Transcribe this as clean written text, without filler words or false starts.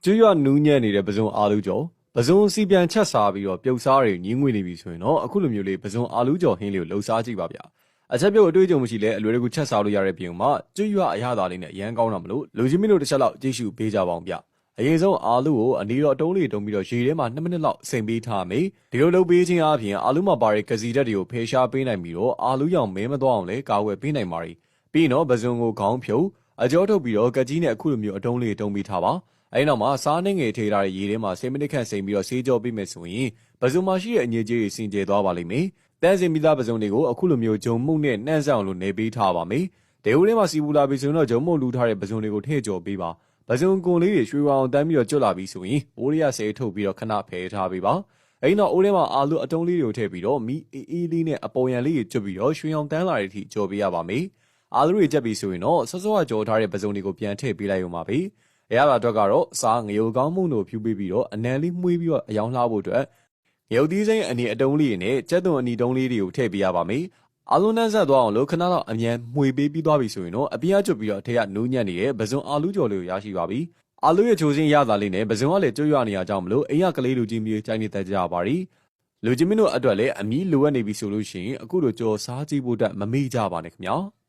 ကျွေးရနူးညံ့နေတဲ့ပဇွန်အာလူးကြော်ပဇွန်စီပြန်ချက်စားပြီးတော့ပြုတ်စားတွေညင်းငွေနေပြီဆိုရင်တော့အခုလိုမျိုးလေးပဇွန်အာလူးကြော်ဟင်းလေးကိုလှုပ်ရှားကြည့်ပါဗျာအချက်ပြုတ်အတွေ့အကြုံမရှိလဲအလွယ်တကူချက်စားလို့ရတဲ့ပြင်မှာကျွေးရအရသာလေးနဲ့အရန်ကောင်းတာမလို့လူချင်းမင်းတို့တစ်ချက်လောက်ကြည့်ရှုပေးကြပါအောင်ဗျအရင်ဆုံးအာလူးကိုအနီတော့တုံးလေးတုံးပြီးတော့ရေထဲမှာ2မိနစ်လောက်စိမ်ပေးထားမယ်ဒီလိုလုပ်ပေးခြင်းအပြင်အာလူးမှာပါတဲ့ကစီဓာတ်တွေကိုဖယ်ရှားပေးနိုင်ပြီးတော့အာလူးရောင်မဲမသွားအောင်လဲကာဝယ်ပေးနိုင်ပါတယ်ပြီးတော့ပဇွန်ကိုခေါင်းဖြုတ်အကြောထုတ်ပြီးတော့ကကြီးနဲ့အခုလိုမျိုးအတုံးလေးတုံးပေးထားပါအဲ့နောက်မှာစားနှင်းငယ်ထေးထားတဲ့ရေထဲမှာ10မိနစ်ခန့်စိမ်ပြီးတော့ဆေးကြောပေးမယ်ဆိုရင်ပဇွန်မှာရှိတဲ့အညစ်အကြေးတွေစင်ကြယ်သွားပါလိမ့်မယ်။တန်းစင်ပြီးသားပဇွန်တွေကိုအခုလိုမျိုးဂျုံမှုန့်နဲ့နှမ်းဆောင်လို့နေပေးထားပါမယ်။ဒေဝထဲမှာစီပူလာပြီဆိုရင်တော့ဂျုံမှုန့်လူထားတဲ့ပဇွန်တွေကိုထည့်ကြော်ပေးပါ။ပဇွန်ကွန်လေးတွေရွှေဝါအောင်တန်းပြီးတော့ကျွတ်လာပြီဆိုရင်အိုးရရဆဲထုတ်ပြီးတော့ခဏဖယ်ထားပေးပါ။အဲ့နောက်အိုးထဲမှာအာလူအတုံးလေးတွေကိုထည့်ပြီးတော့မီအေးလေးနဲ့အပေါ်ရန်လေးတွေကျွတ်ပြီးတော့ရွှေအောင်တန်းလာတဲ့အထိကြော်ပေးရပါမယ်။အာလူတွေကြက်ပြီးဆိုရင်တော့စောစောကကြော်ထားတဲ့ပဇွန်တွေကိုပြန်ထည့်ပေးလိုက်ရုံပါပဲ။အရသာအတွက်ကတော့စားငရုတ်ကောင်းမှုန့်တို့ဖြူပေးပြီးတော့အနံလေးမှုေးပြီးတော့အယောင်လှဖို့အတွက်ငရုတ်သီးစိမ်းအနေအတုံးလေးနဲ့ကြက်သွန်အနီတုံးလေးတွေကိုထည့်ပေးရပါမယ်။အာလူနှမ်းဆက်သွားအောင်လို့ခဏလောက်အမြန်မှုေးပေးပြီးသွားပြီဆိုရင်တော့အပြည့်အကျွတ်ပြီးတော့အထက်ကနူးညံ့နေတဲ့ပဇွန်အာလူကြော်လေးကိုရရှိပါပြီ။အာလူရဲ့ချိုးစင်းရသာလေးနဲ့ပဇွန်ကလည်းကျွတ်ရနေရကြောင်းမလို့အိမ်ကကလေးလူကြီးမျိုးကြိုက်နေတတ်ကြပါရီ။လူကြီးမင်းတို့အတွက်လည်းအမီးလိုအပ်နေပြီဆိုလို့ရှိရင်အခုလိုကြော်စားကြည့်ဖို့အတွက်မမေ့ကြပါနဲ့ခင်ဗျာ။